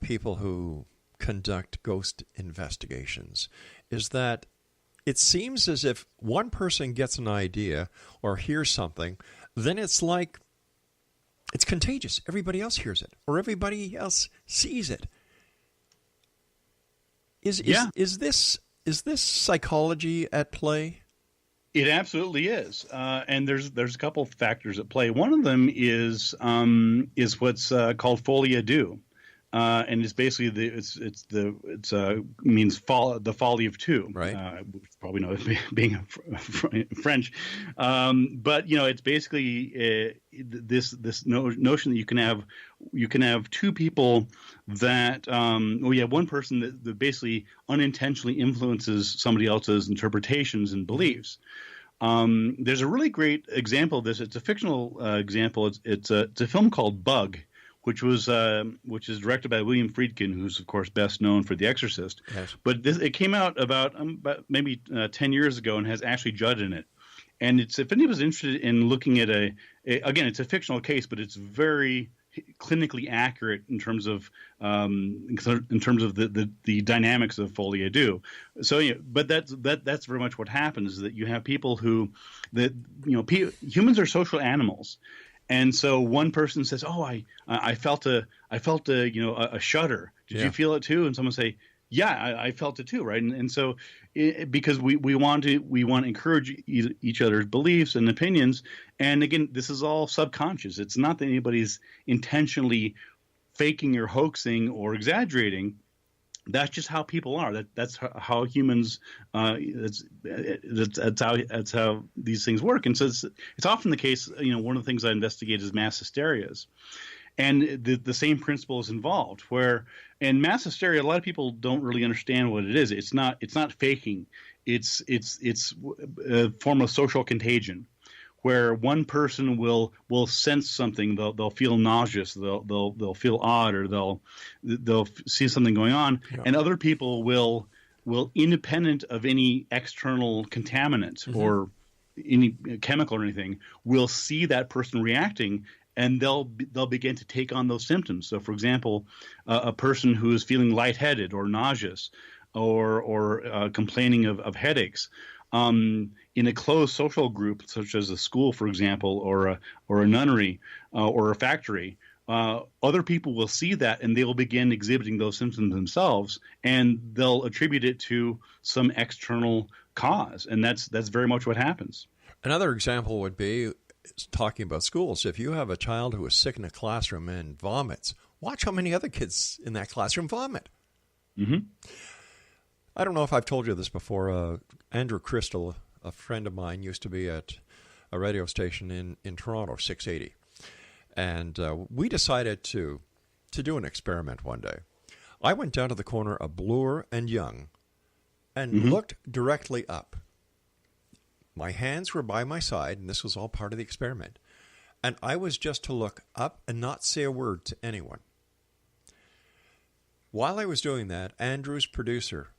people who conduct ghost investigations, is that it seems as if one person gets an idea or hears something, then it's like it's contagious. Everybody else hears it or everybody else sees it. Is this psychology at play? It absolutely is, and there's a couple of factors at play. One of them is what's called folie à deux, and it's basically means the folly of two. Right. Probably know it being French, but it's basically this notion that you can have two people that one person that basically unintentionally influences somebody else's interpretations and beliefs. There's a really great example of this. It's a fictional example. It's a film called Bug, which is directed by William Friedkin, who's of course best known for The Exorcist. Yes. But it came out about maybe 10 years ago and has Ashley Judd in it. And if anybody's interested in looking at again, it's a fictional case, but it's very clinically accurate in terms of the dynamics of folie à deux. So but that's very much what happens, is that you have people humans are social animals. And so one person says, "Oh, I felt a shudder. Did you feel it too?" And someone say, "Yeah, I felt it too." Right. And so because we want to encourage each other's beliefs and opinions. And again, this is all subconscious. It's not that anybody's intentionally faking or hoaxing or exaggerating. That's just how people are. That's how humans. That's how these things work. And so it's often the case. One of the things I investigate is mass hysterias, and the same principle is involved. Where in mass hysteria, a lot of people don't really understand what it is. It's not faking. It's a form of social contagion, where one person will sense something, they'll feel nauseous, they'll feel odd, or they'll see something going on, and other people will independent of any external contaminant or any chemical or anything, will see that person reacting, and they'll begin to take on those symptoms. So, for example, a person who is feeling lightheaded or nauseous, or complaining of headaches, in a closed social group, such as a school, for example, or a nunnery or a factory, other people will see that and they will begin exhibiting those symptoms themselves, and they'll attribute it to some external cause, and that's very much what happens. Another example would be talking about schools. If you have a child who is sick in a classroom and vomits, watch how many other kids in that classroom vomit. Mm-hmm. I don't know if I've told you this before. Andrew Crystal, a friend of mine, used to be at a radio station in Toronto, 680. And we decided to do an experiment one day. I went down to the corner of Bloor and Yonge and looked directly up. My hands were by my side, and this was all part of the experiment. And I was just to look up and not say a word to anyone. While I was doing that, Andrew's producer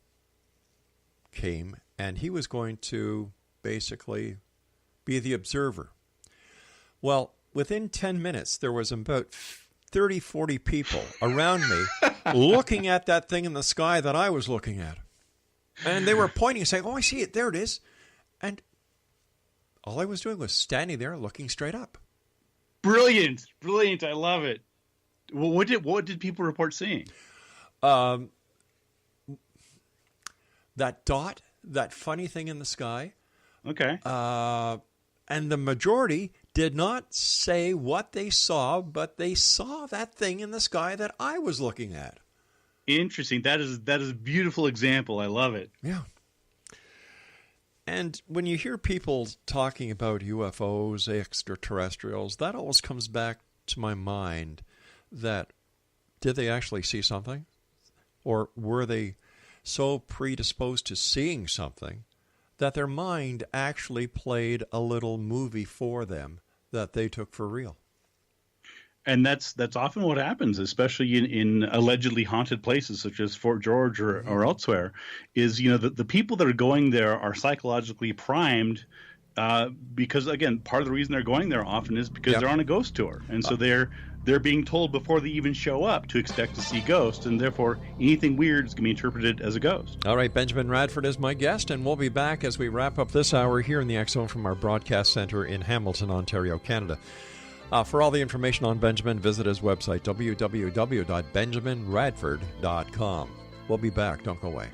came, and he was going to basically be the observer. Well, within 10 minutes, there was about 30, 40 people around me looking at that thing in the sky that I was looking at. And they were pointing and saying, "Oh, I see it. There it is." And all I was doing was standing there looking straight up. Brilliant. I love it. Well, what did people report seeing? That dot, that funny thing in the sky. Okay. And the majority did not say what they saw, but they saw that thing in the sky that I was looking at. Interesting. That is a beautiful example. I love it. Yeah. And when you hear people talking about UFOs, extraterrestrials, that always comes back to my mind that did they actually see something? Or were they so predisposed to seeing something that their mind actually played a little movie for them that they took for real? And that's often what happens, especially in allegedly haunted places such as Fort George or elsewhere, is, the people that are going there are psychologically primed because, again, part of the reason they're going there often is because they're on a ghost tour. And so they're being told before they even show up to expect to see ghosts, and therefore anything weird is going to be interpreted as a ghost. All right, Benjamin Radford is my guest, and we'll be back as we wrap up this hour here in the X Zone from our broadcast center in Hamilton, Ontario, Canada. For all the information on Benjamin, visit his website, www.benjaminradford.com. We'll be back. Don't go away.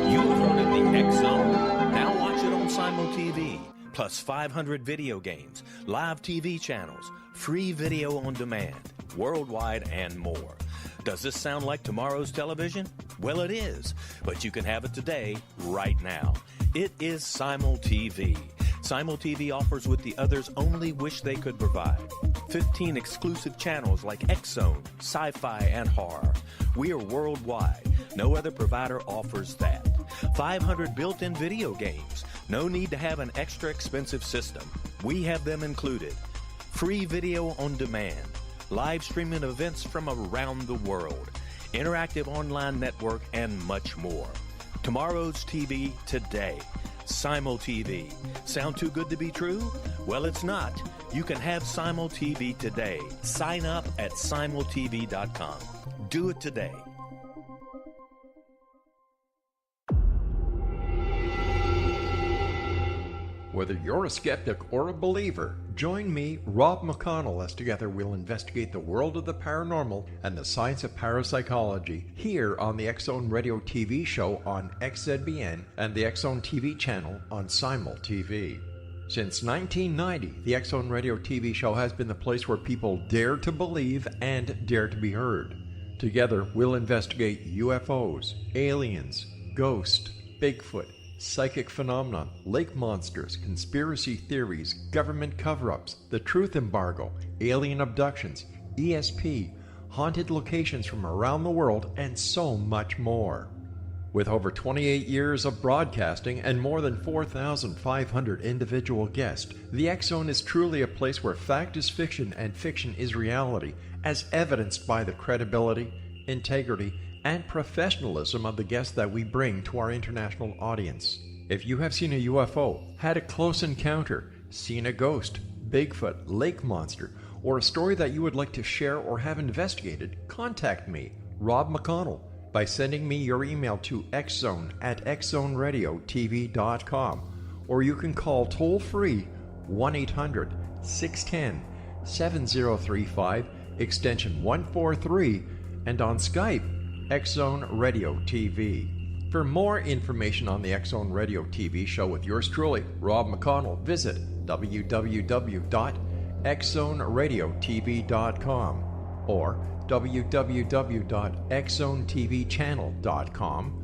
You have heard of the X Zone. Now watch it on Simul TV. Plus 500 video games, live TV channels, free video on demand, worldwide, and more. Does this sound like tomorrow's television? Well, it is, but you can have it today, right now. It is Simul TV. Simul TV offers what the others only wish they could provide. 15 exclusive channels like X Zone, sci-fi, and horror. We are worldwide. No other provider offers that. 500 built-in video games. No need to have an extra expensive system. We have them included. Free video on demand. Live streaming events from around the world, interactive online network, and much more. Tomorrow's TV today. Simul TV. Sound too good to be true? Well, it's not. You can have Simul TV today. Sign up at simultv.com. Do it today. Whether you're a skeptic or a believer, join me, Rob McConnell, as together we'll investigate the world of the paranormal and the science of parapsychology here on the X Zone Radio TV show on XZBN and the X Zone TV channel on Simul TV. Since 1990, the X Zone Radio TV show has been the place where people dare to believe and dare to be heard. Together, we'll investigate UFOs, aliens, ghosts, Bigfoot, psychic phenomenon, lake monsters, conspiracy theories, government cover-ups, the truth embargo, alien abductions, ESP, haunted locations from around the world, and so much more. With over 28 years of broadcasting and more than 4,500 individual guests, the X Zone is truly a place where fact is fiction and fiction is reality, as evidenced by the credibility, integrity, and professionalism of the guests that we bring to our international audience. If you have seen a UFO, had a close encounter, seen a ghost, Bigfoot, lake monster, or a story that you would like to share or have investigated, contact me, Rob McConnell, by sending me your email to xzone@xzoneradiotv.com, or you can call toll-free 1-800-610-7035, extension 143, and on Skype, X-Zone Radio TV. For more information on the X-Zone Radio TV show with yours truly, Rob McConnell, visit www.xzoneradiotv.com or www.xzonetvchannel.com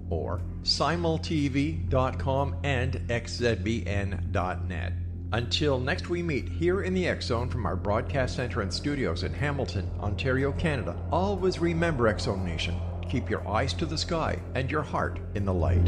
or simultv.com and xzbn.net. Until next we meet here in the X-Zone from our broadcast center and studios in Hamilton, Ontario, Canada, always remember, X-Zone Nation, keep your eyes to the sky and your heart in the light.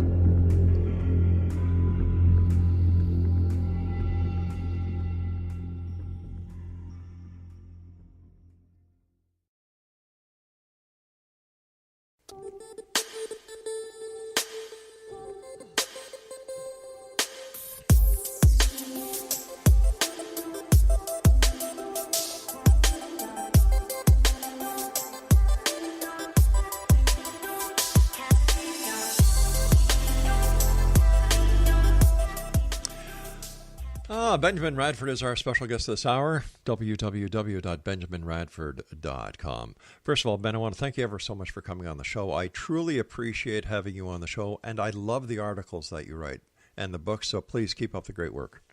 Benjamin Radford is our special guest this hour. www.benjaminradford.com. First of all, Ben, I want to thank you ever so much for coming on the show. I truly appreciate having you on the show, and I love the articles that you write and the books, so please keep up the great work.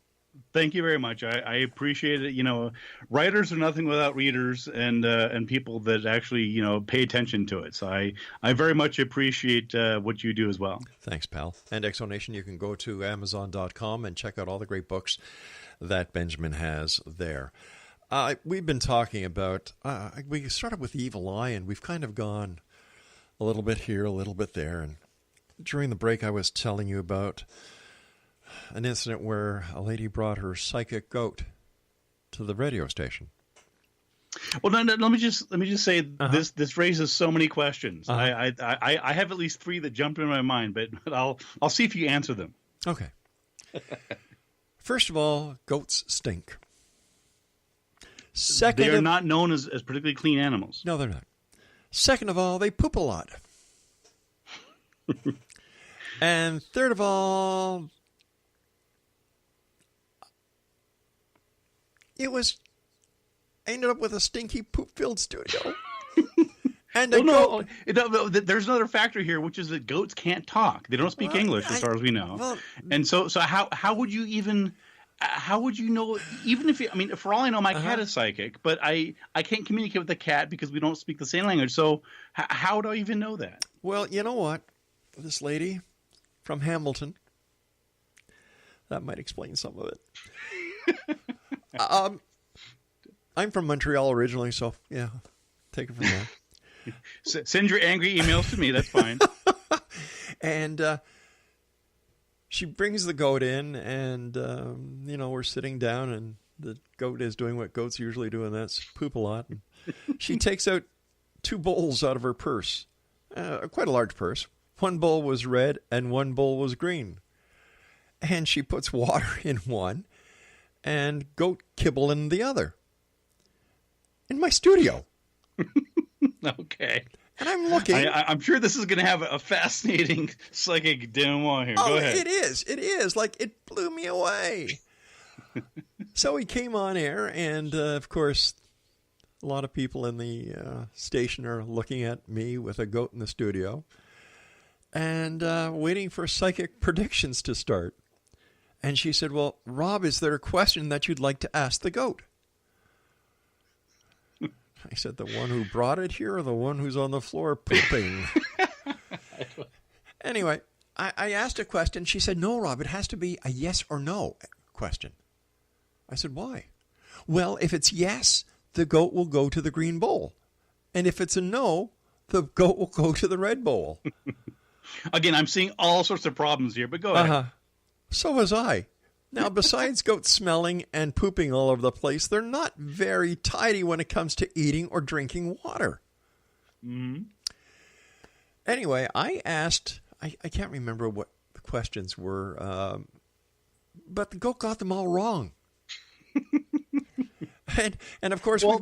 Thank you very much. I appreciate it. You know, writers are nothing without readers and people that actually, you know, pay attention to it. So I very much appreciate what you do as well. Thanks, pal. And Exonation, you can go to Amazon.com and check out all the great books that Benjamin has there. We've been talking about, we started with the evil eye, and we've kind of gone a little bit here, a little bit there. And during the break, I was telling you about an incident where a lady brought her psychic goat to the radio station. Well, no, let me just say this raises so many questions. I have at least three that jumped in my mind, but I'll see if you answer them. Okay. First of all, goats stink. Second, they are not known as particularly clean animals. No, they're not. Second of all, they poop a lot. And third of all, I ended up with a stinky poop-filled studio. And there's another factor here, which is that goats can't talk. They don't speak English, as far as we know. Well, and so how would you even? How would you know? Even if for all I know, my cat is psychic, but I can't communicate with the cat because we don't speak the same language. So how would I even know that? Well, you know what? This lady from Hamilton, that might explain some of it. I'm from Montreal originally, so yeah, take it from there. Send your angry emails to me. That's fine. And she brings the goat in, and we're sitting down, and the goat is doing what goats usually do, and that's poop a lot. And she takes out two bowls out of her purse, quite a large purse. One bowl was red, and one bowl was green. And she puts water in one, and goat kibble in the other. In my studio. Okay. And I'm looking. I'm sure this is going to have a fascinating psychic denouement here. Go ahead. It is. Like, it blew me away. So he came on air, and, of course, a lot of people in the station are looking at me with a goat in the studio and waiting for psychic predictions to start. And she said, well, Rob, is there a question that you'd like to ask the goat? I said, the one who brought it here or the one who's on the floor pooping? Anyway, I asked a question. She said, no, Rob, it has to be a yes or no question. I said, why? Well, if it's yes, the goat will go to the green bowl. And if it's a no, the goat will go to the red bowl. Again, I'm seeing all sorts of problems here, but go ahead. So was I. Now, besides goats smelling and pooping all over the place, they're not very tidy when it comes to eating or drinking water. Mm-hmm. Anyway, I asked, I can't remember what the questions were, but the goat got them all wrong. and of course, Well,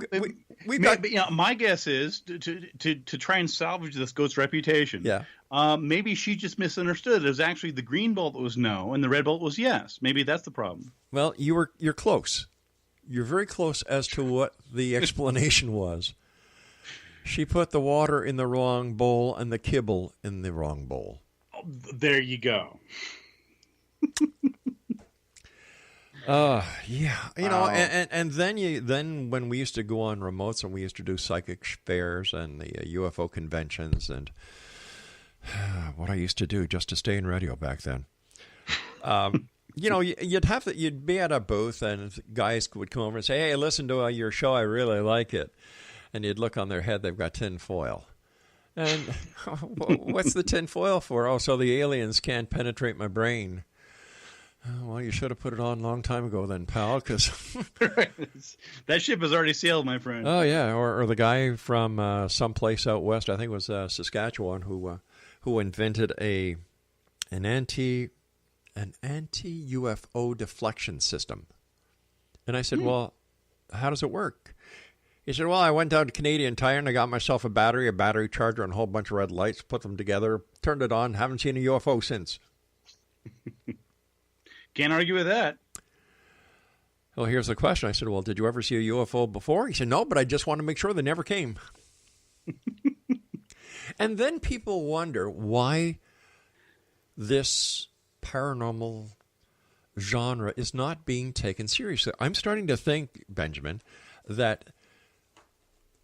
we've got. my guess is to try and salvage this ghost's reputation. Yeah. Maybe she just misunderstood. It was actually the green bolt that was no, and the red bolt was yes. Maybe that's the problem. Well, you're close. You're very close as to what the explanation was. She put the water in the wrong bowl and the kibble in the wrong bowl. Oh, there you go. Yeah, and then when we used to go on remotes and we used to do psychic fairs and the UFO conventions and what I used to do just to stay in radio back then. You'd be at a booth and guys would come over and say, "Hey, listen to your show. I really like it." And you'd look on their head, they've got tin foil. And what's the tin foil for? Oh, so the aliens can't penetrate my brain. Well, you should have put it on a long time ago then, pal, because... That ship has already sailed, my friend. Oh, yeah, or the guy from someplace out west, I think it was Saskatchewan, who invented an anti-UFO deflection system. And I said, well, how does it work? He said, well, I went down to Canadian Tire and I got myself a battery charger, and a whole bunch of red lights, put them together, turned it on, haven't seen a UFO since. Can't argue with that. Well, here's the question. I said, well, did you ever see a UFO before? He said, no, but I just want to make sure they never came. And then people wonder why this paranormal genre is not being taken seriously. I'm starting to think, Benjamin, that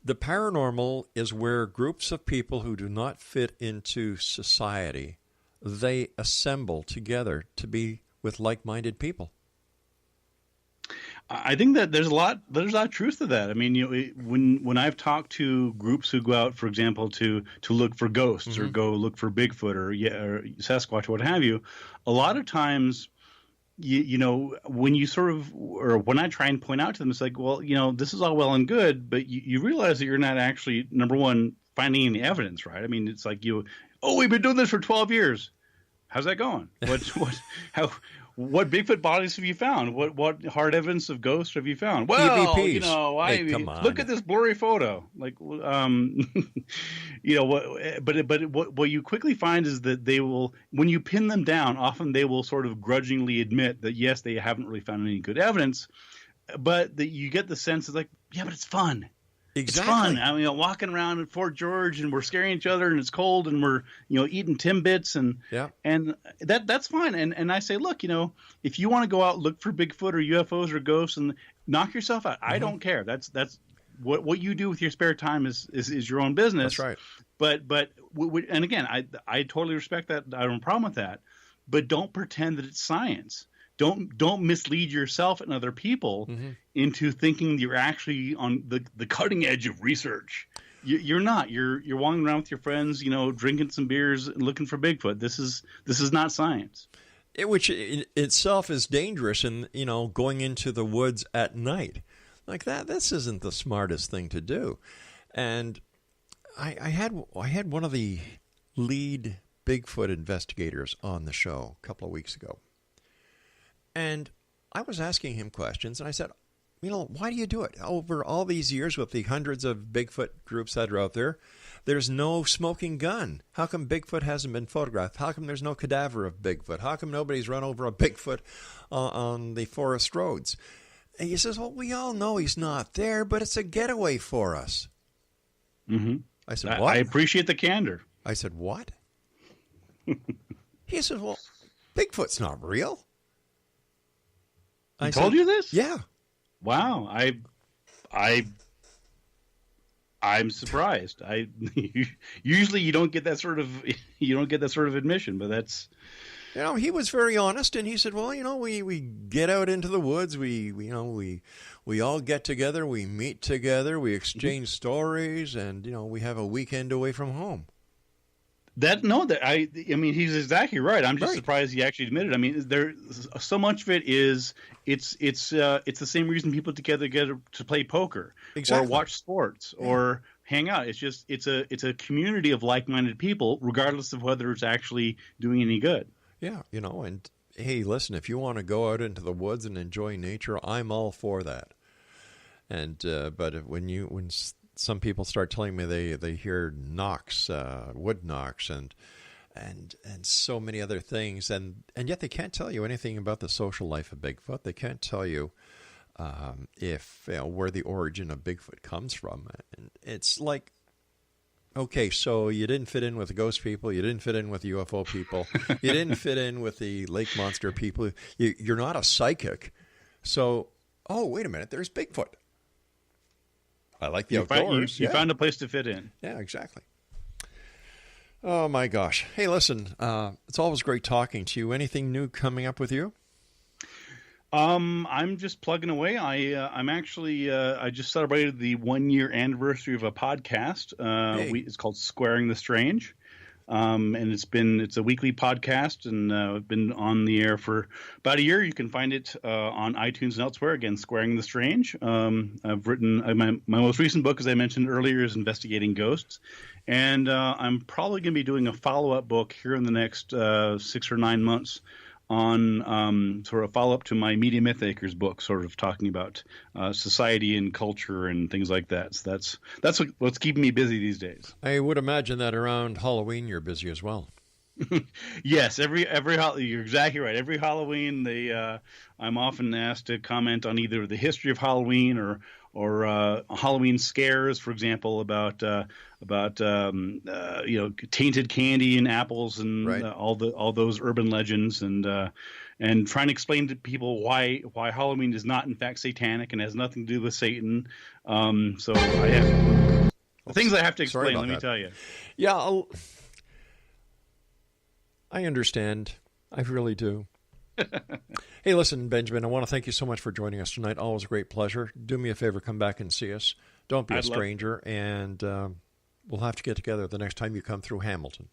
the paranormal is where groups of people who do not fit into society, they assemble together to be with like-minded people. I think that there's a lot of truth to that. I mean, when I've talked to groups who go out, for example, to look for ghosts or go look for Bigfoot or Sasquatch or what have you, a lot of times, when you sort of, or when I try and point out to them, it's like, well, this is all well and good, but you realize that you're not actually, number one, finding any evidence, right? I mean, it's like we've been doing this for 12 years. How's that going? What Bigfoot bodies have you found? What hard evidence of ghosts have you found? Well, EVPs. Come on. Look at this blurry photo. Like, what you quickly find is that they will, when you pin them down, often they will sort of grudgingly admit that yes, they haven't really found any good evidence, but that you get the sense of like, yeah, but it's fun. Exactly. It's fun. I mean, walking around at Fort George and we're scaring each other and it's cold and we're, eating Timbits and that's fine. And I say, look, if you want to go out, look for Bigfoot or UFOs or ghosts and knock yourself out. I don't care. That's what you do with your spare time is your own business. That's right. But and again, I totally respect that. I don't have a problem with that. But don't pretend that it's science. Don't mislead yourself and other people into thinking you're actually on the cutting edge of research. You're not. You're wandering around with your friends, drinking some beers and looking for Bigfoot. This is not science. Which in itself is dangerous, and going into the woods at night like that. This isn't the smartest thing to do. And I had one of the lead Bigfoot investigators on the show a couple of weeks ago. And I was asking him questions, and I said, why do you do it? Over all these years with the hundreds of Bigfoot groups that are out there, there's no smoking gun. How come Bigfoot hasn't been photographed? How come there's no cadaver of Bigfoot? How come nobody's run over a Bigfoot on the forest roads? And he says, well, we all know he's not there, but it's a getaway for us. Mm-hmm. I said, what? I appreciate the candor. I said, what? He said, well, Bigfoot's not real. I told you this? Yeah. Wow. I'm surprised. Usually you don't get that sort of admission, but that's. He was very honest, and he said, well, we get out into the woods, we all get together, we meet together, we exchange stories, and we have a weekend away from home. I mean, he's exactly right. I'm just surprised he actually admitted. I mean, there's so much of it is it's the same reason people get together to play poker or watch sports or hang out. It's just it's a community of like-minded people, regardless of whether it's actually doing any good. Yeah, and hey, listen, if you want to go out into the woods and enjoy nature, I'm all for that. And but when some people start telling me they hear knocks, wood knocks, and so many other things, and yet they can't tell you anything about the social life of Bigfoot. They can't tell you where the origin of Bigfoot comes from. And it's like, okay, so you didn't fit in with the ghost people, you didn't fit in with the UFO people, you didn't fit in with the lake monster people. You're not a psychic, so wait a minute, there's Bigfoot. I like the outdoors. You found a place to fit in. Yeah, exactly. Oh, my gosh. Hey, listen, it's always great talking to you. Anything new coming up with you? I'm just plugging away. I'm actually I just celebrated the 1-year anniversary of a podcast. It's called Squaring the Strange. And it's a weekly podcast, and I've been on the air for about a year. You can find it on iTunes and elsewhere. Again, Squaring the Strange. I've written my most recent book, as I mentioned earlier, is Investigating Ghosts, and I'm probably going to be doing a follow-up book here in the next 6 or 9 months on sort of follow-up to my Media Mythmakers book, sort of talking about society and culture and things like that. So that's what's keeping me busy these days. I would imagine that around Halloween you're busy as well. Yes, you're exactly right. Every Halloween, I'm often asked to comment on either the history of Halloween or Halloween scares, for example, about tainted candy and apples and right. all those urban legends, and trying to explain to people why Halloween is not in fact satanic and has nothing to do with Satan. So I have things I have to explain. Let me tell you. Yeah, I understand. I really do. Hey, listen, Benjamin, I want to thank you so much for joining us tonight. Always a great pleasure. Do me a favor, come back and see us. Don't be a stranger, and we'll have to get together the next time you come through Hamilton.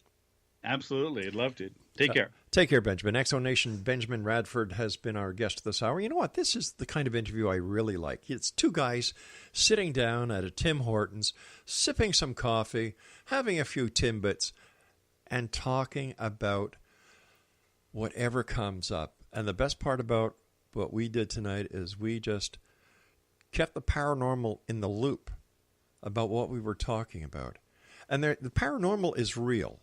Absolutely. I'd love to. Take care. Take care, Benjamin. Exo Nation, Benjamin Radford has been our guest this hour. You know what? This is the kind of interview I really like. It's two guys sitting down at a Tim Hortons, sipping some coffee, having a few Timbits, and talking about whatever comes up. And the best part about what we did tonight is we just kept the paranormal in the loop about what we were talking about. And the paranormal is real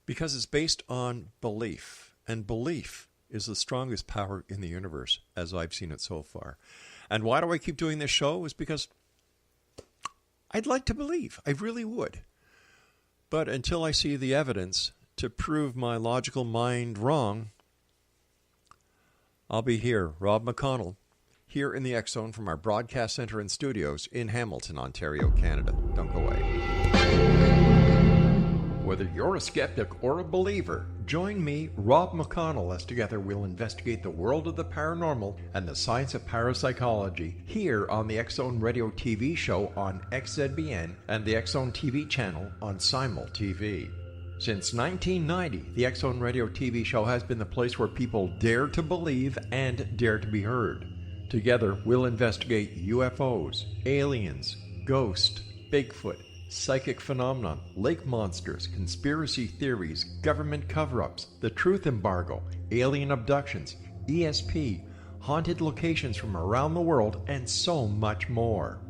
because it's based on belief. And belief is the strongest power in the universe, as I've seen it so far. And why do I keep doing this show? Is because I'd like to believe. I really would. But until I see the evidence to prove my logical mind wrong, I'll be here, Rob McConnell, here in the X Zone from our broadcast center and studios in Hamilton, Ontario, Canada. Don't go away. Whether you're a skeptic or a believer, join me, Rob McConnell, as together we'll investigate the world of the paranormal and the science of parapsychology here on the X Zone Radio TV show on XZBN and the X Zone TV channel on Simul TV. Since 1990, the X Zone Radio TV show has been the place where people dare to believe and dare to be heard. Together, we'll investigate UFOs, aliens, ghosts, Bigfoot, psychic phenomenon, lake monsters, conspiracy theories, government cover-ups, the truth embargo, alien abductions, ESP, haunted locations from around the world, and so much more.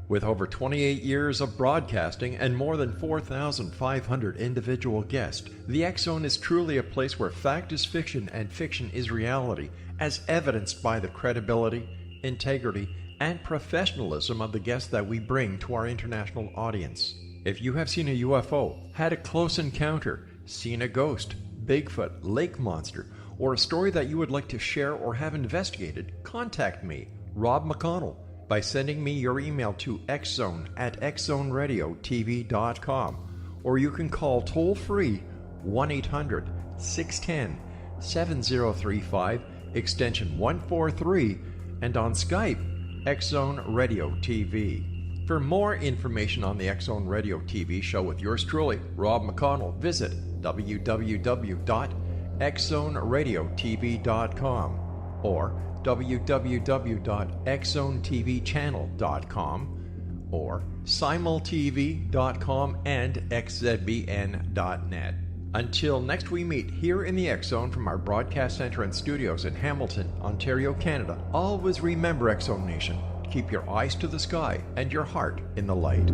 With over 28 years of broadcasting and more than 4,500 individual guests, the X Zone is truly a place where fact is fiction and fiction is reality, as evidenced by the credibility, integrity, and professionalism of the guests that we bring to our international audience. If you have seen a UFO, had a close encounter, seen a ghost, Bigfoot, lake monster, or a story that you would like to share or have investigated, contact me, Rob McConnell, by sending me your email to xzone@xzoneradiotv.com, or you can call toll-free 1-800-610-7035, extension 143, and on Skype, X Zone Radio TV. For more information on the X Zone Radio TV show with yours truly, Rob McConnell, visit www.xzoneradiotv.com or www.xzonetvchannel.com or simultv.com and xzbn.net. Until next we meet here in the X Zone from our broadcast center and studios in Hamilton, Ontario, Canada, always remember, X Zone Nation, Keep your eyes to the sky and your heart in the light.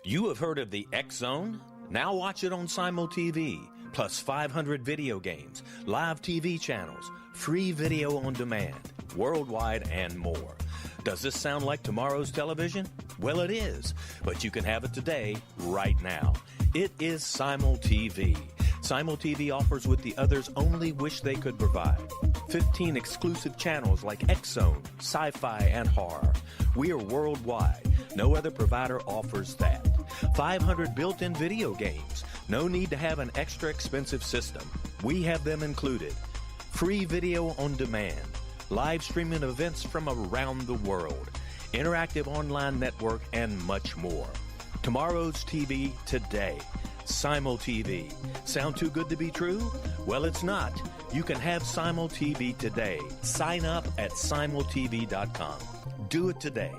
You have heard of the X Zone? Now watch it on Simul TV, plus 500 video games, live TV channels, free video on demand, worldwide, and more. Does this sound like tomorrow's television? Well, it is, but you can have it today, right now. It is Simul TV. Simul TV offers what the others only wish they could provide. 15 exclusive channels like X Zone, sci-fi, and horror. We are worldwide. No other provider offers that. 500 built-in video games. No need to have an extra expensive system. We have them included. Free video on demand. Live streaming events from around the world. Interactive online network, and much more. Tomorrow's TV today. Simul TV. Sound too good to be true? Well, it's not. You can have Simul TV today. Sign up at simultv.com. Do it today.